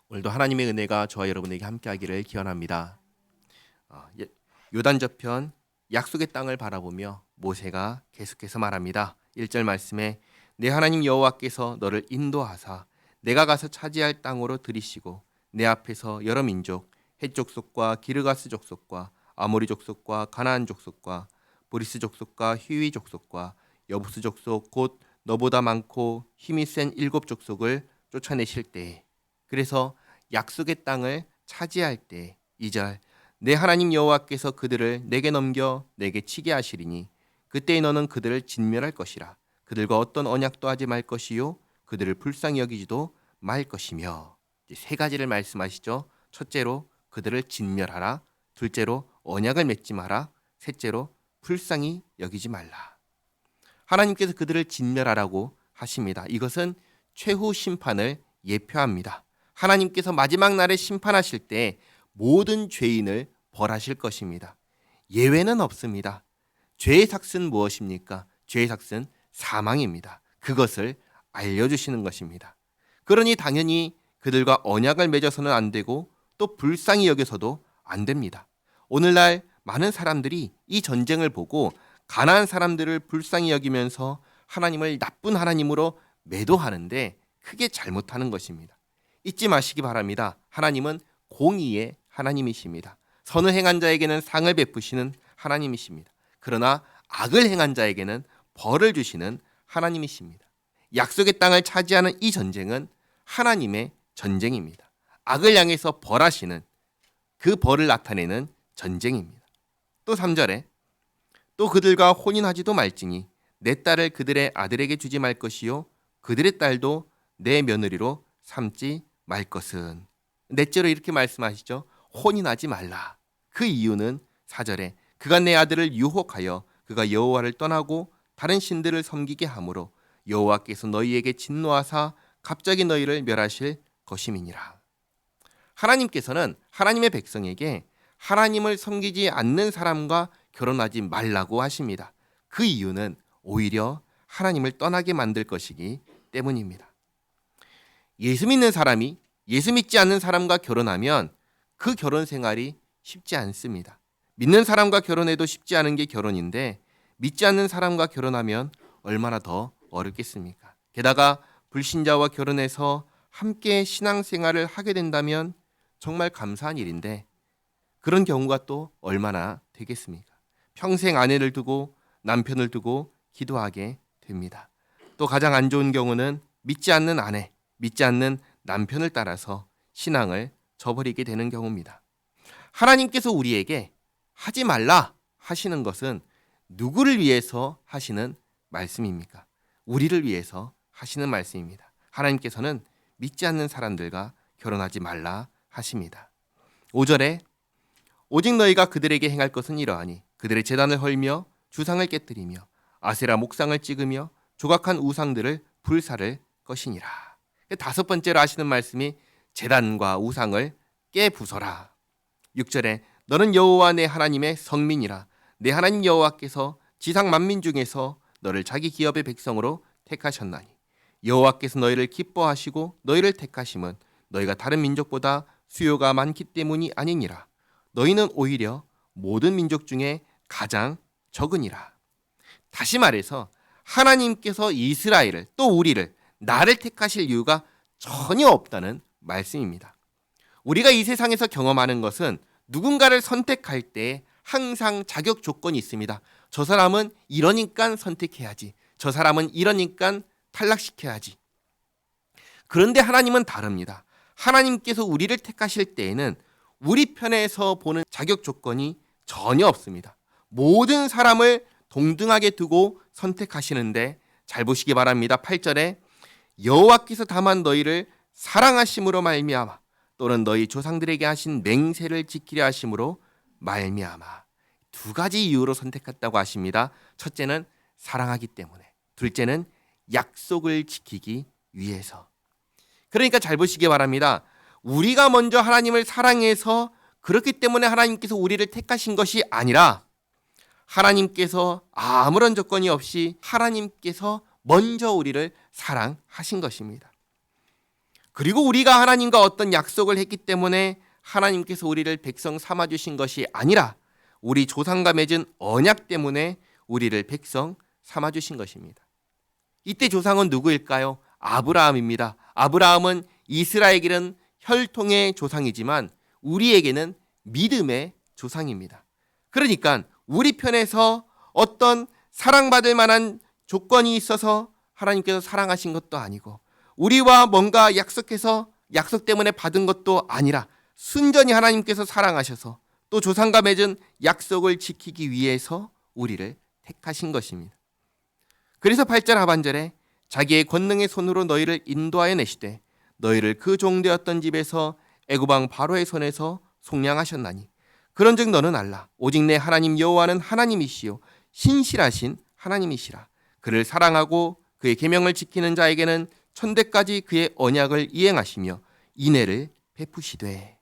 오늘도 하나님의 은혜가 저와 여러분에게 함께하기를 기원합니다. 요단 저편 약속의 땅을 바라보며 모세가 계속해서 말합니다. 1절 말씀에 내 하나님 여호와께서 너를 인도하사 내가 가서 차지할 땅으로 들이시고 내 앞에서 여러 민족 헷 족속과 기르가스 족속과 아모리 족속과 가나안 족속과 보리스 족속과 휘위 족속과 여부스 족속 곧 너보다 많고 힘이 센 7족속을 쫓아내실 때에, 그래서 약속의 땅을 차지할 때 2절 내 하나님 여호와께서 그들을 내게 넘겨 내게 치게 하시리니 그때에 너는 그들을 진멸할 것이라. 그들과 어떤 언약도 하지 말 것이요 그들을 불쌍히 여기지도 말 것이며. 세 가지를 말씀하시죠. 첫째로 그들을 진멸하라, 둘째로 언약을 맺지 마라, 셋째로 불쌍히 여기지 말라. 하나님께서 그들을 진멸하라고 하십니다. 이것은 최후 심판을 예표합니다. 하나님께서 마지막 날에 심판하실 때 모든 죄인을 벌하실 것입니다. 예외는 없습니다. 죄의 삭은 무엇입니까? 죄의 삭은 사망입니다. 그것을 알려주시는 것입니다. 그러니 당연히 그들과 언약을 맺어서는 안 되고 또 불쌍히 여겨서도 안 됩니다. 오늘날 많은 사람들이 이 전쟁을 보고 가난한 사람들을 불쌍히 여기면서 하나님을 나쁜 하나님으로 매도하는데 크게 잘못하는 것입니다. 잊지 마시기 바랍니다. 하나님은 공의의 하나님이십니다. 선을 행한 자에게는 상을 베푸시는 하나님이십니다. 그러나 악을 행한 자에게는 벌을 주시는 하나님이십니다. 약속의 땅을 차지하는 이 전쟁은 하나님의 전쟁입니다. 악을 향해서 벌하시는, 그 벌을 나타내는 전쟁입니다. 또 3절에 또 그들과 혼인하지도 말지니 내 딸을 그들의 아들에게 주지 말 것이요 그들의 딸도 내 며느리로 삼지 말 것은. 넷째로 이렇게 말씀하시죠. 혼인하지 말라. 그 이유는 4절에 그가 내 아들을 유혹하여 그가 여호와를 떠나고 다른 신들을 섬기게 하므로 여호와께서 너희에게 진노하사 갑자기 너희를 멸하실 것임이니라. 하나님께서는 하나님의 백성에게 하나님을 섬기지 않는 사람과 결혼하지 말라고 하십니다. 그 이유는 오히려 하나님을 떠나게 만들 것이기 때문입니다. 예수 믿는 사람이 예수 믿지 않는 사람과 결혼하면 그 결혼 생활이 쉽지 않습니다. 믿는 사람과 결혼해도 쉽지 않은 게 결혼인데 믿지 않는 사람과 결혼하면 얼마나 더 어렵겠습니까? 게다가 불신자와 결혼해서 함께 신앙생활을 하게 된다면 정말 감사한 일인데 그런 경우가 또 얼마나 되겠습니까? 평생 아내를 두고 남편을 두고 기도하게 됩니다. 또 가장 안 좋은 경우는 믿지 않는 아내, 믿지 않는 남편을 따라서 신앙을 저버리게 되는 경우입니다. 하나님께서 우리에게 하지 말라 하시는 것은 누구를 위해서 하시는 말씀입니까? 우리를 위해서 하시는 말씀입니다. 하나님께서는 믿지 않는 사람들과 결혼하지 말라 하십니다. 5절에 오직 너희가 그들에게 행할 것은 이러하니 그들의 제단을 헐며 주상을 깨뜨리며 아세라 목상을 찍으며 조각한 우상들을 불사를 것이니라. 5번째로 하시는 말씀이 제단과 우상을 깨부숴라. 6절에 너는 여호와 내 하나님의 성민이라. 내 하나님 여호와께서 지상 만민 중에서 너를 자기 기업의 백성으로 택하셨나니 여호와께서 너희를 기뻐하시고 너희를 택하심은 너희가 다른 민족보다 수요가 많기 때문이 아니니라. 너희는 오히려 모든 민족 중에 가장 적으니라. 다시 말해서 하나님께서 이스라엘을, 또 우리를, 나를 택하실 이유가 전혀 없다는 말씀입니다. 우리가 이 세상에서 경험하는 것은 누군가를 선택할 때 항상 자격 조건이 있습니다. 저 사람은 이러니까 선택해야지. 저 사람은 이러니까 탈락시켜야지. 그런데 하나님은 다릅니다. 하나님께서 우리를 택하실 때에는 우리 편에서 보는 자격 조건이 전혀 없습니다. 모든 사람을 동등하게 두고 선택하시는데 잘 보시기 바랍니다. 8절에 여호와께서 다만 너희를 사랑하심으로 말미암아 또는 너희 조상들에게 하신 맹세를 지키려 하심으로 말미암아. 2가지 이유로 선택했다고 하십니다. 첫째는 사랑하기 때문에, 둘째는 약속을 지키기 위해서. 그러니까 잘 보시기 바랍니다. 우리가 먼저 하나님을 사랑해서 그렇기 때문에 하나님께서 우리를 택하신 것이 아니라 하나님께서 아무런 조건이 없이 하나님께서 먼저 우리를 사랑하신 것입니다. 그리고 우리가 하나님과 어떤 약속을 했기 때문에 하나님께서 우리를 백성 삼아 주신 것이 아니라 우리 조상과 맺은 언약 때문에 우리를 백성 삼아 주신 것입니다. 이때 조상은 누구일까요? 아브라함입니다. 아브라함은 이스라엘에게는 혈통의 조상이지만 우리에게는 믿음의 조상입니다. 그러니까 우리 편에서 어떤 사랑받을 만한 조건이 있어서 하나님께서 사랑하신 것도 아니고 우리와 뭔가 약속해서 약속 때문에 받은 것도 아니라 순전히 하나님께서 사랑하셔서 또 조상과 맺은 약속을 지키기 위해서 우리를 택하신 것입니다. 그래서 8절 하반절에 자기의 권능의 손으로 너희를 인도하여 내시되 너희를 그 종되었던 집에서 애굽 왕 바로의 손에서 속량하셨나니 그런즉 너는 알라 오직 내 하나님 여호와는 하나님이시요 신실하신 하나님이시라. 그를 사랑하고 그의 계명을 지키는 자에게는 천대까지 그의 언약을 이행하시며 인애를 베푸시되.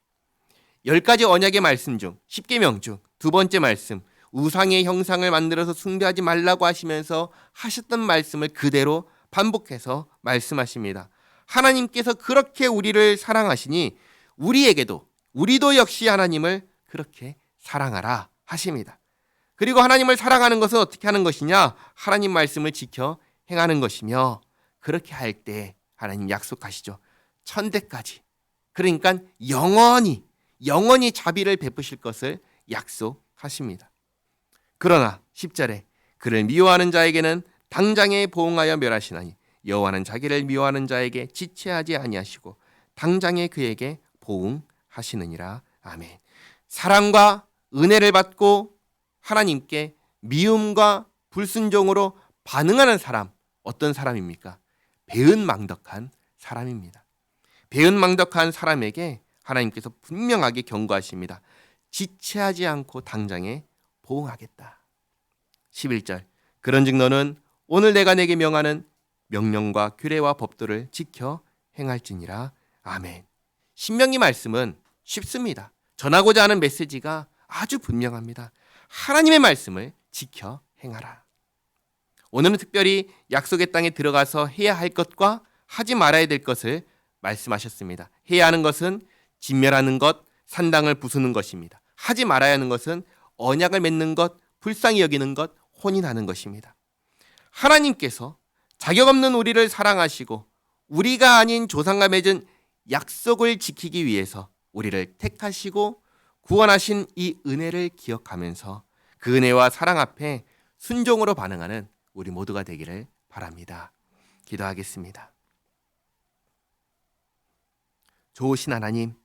10가지 언약의 말씀 중 10계명 중 두 번째 말씀 우상의 형상을 만들어서 숭배하지 말라고 하시면서 하셨던 말씀을 그대로 반복해서 말씀하십니다. 하나님께서 그렇게 우리를 사랑하시니 우리도 역시 하나님을 그렇게 사랑하라 하십니다. 그리고 하나님을 사랑하는 것은 어떻게 하는 것이냐? 하나님 말씀을 지켜 행하는 것이며 그렇게 할 때 하나님 약속하시죠. 천대까지. 그러니까 영원히 자비를 베푸실 것을 약속하십니다. 그러나 10절에 그를 미워하는 자에게는 당장에 보응하여 멸하시나니 여호와는 자기를 미워하는 자에게 지체하지 아니하시고 당장에 그에게 보응하시느니라. 아멘. 사랑과 은혜를 받고 하나님께 미움과 불순종으로 반응하는 사람, 어떤 사람입니까? 배은망덕한 사람입니다. 배은망덕한 사람에게 하나님께서 분명하게 경고하십니다. 지체하지 않고 당장에 보응하겠다. 11절 그런즉 너는 오늘 내가 내게 명하는 명령과 규례와 법도를 지켜 행할지니라. 아멘. 신명기 말씀은 쉽습니다. 전하고자 하는 메시지가 아주 분명합니다. 하나님의 말씀을 지켜 행하라. 오늘은 특별히 약속의 땅에 들어가서 해야 할 것과 하지 말아야 될 것을 말씀하셨습니다. 해야 하는 것은 진멸하는 것, 산당을 부수는 것입니다. 하지 말아야 하는 것은 언약을 맺는 것, 불쌍히 여기는 것, 혼인하는 것입니다. 하나님께서 자격 없는 우리를 사랑하시고 우리가 아닌 조상과 맺은 약속을 지키기 위해서 우리를 택하시고 구원하신 이 은혜를 기억하면서 그 은혜와 사랑 앞에 순종으로 반응하는 우리 모두가 되기를 바랍니다. 기도하겠습니다. 좋으신 하나님,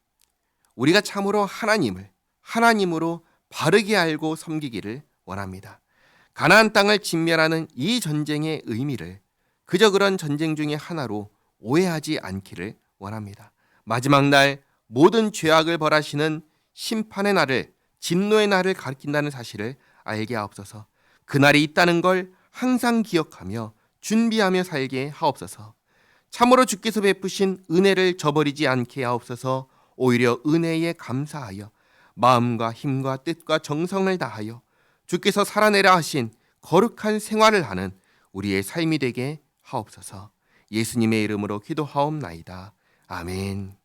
우리가 참으로 하나님을 하나님으로 바르게 알고 섬기기를 원합니다. 가나안 땅을 진멸하는 이 전쟁의 의미를 그저 그런 전쟁 중의 하나로 오해하지 않기를 원합니다. 마지막 날 모든 죄악을 벌하시는 심판의 날을, 진노의 날을 가리킨다는 사실을 알게 하옵소서. 그날이 있다는 걸 항상 기억하며 준비하며 살게 하옵소서. 참으로 주께서 베푸신 은혜를 저버리지 않게 하옵소서. 오히려 은혜에 감사하여 마음과 힘과 뜻과 정성을 다하여 주께서 살아내라 하신 거룩한 생활을 하는 우리의 삶이 되게 하옵소서. 예수님의 이름으로 기도하옵나이다. 아멘.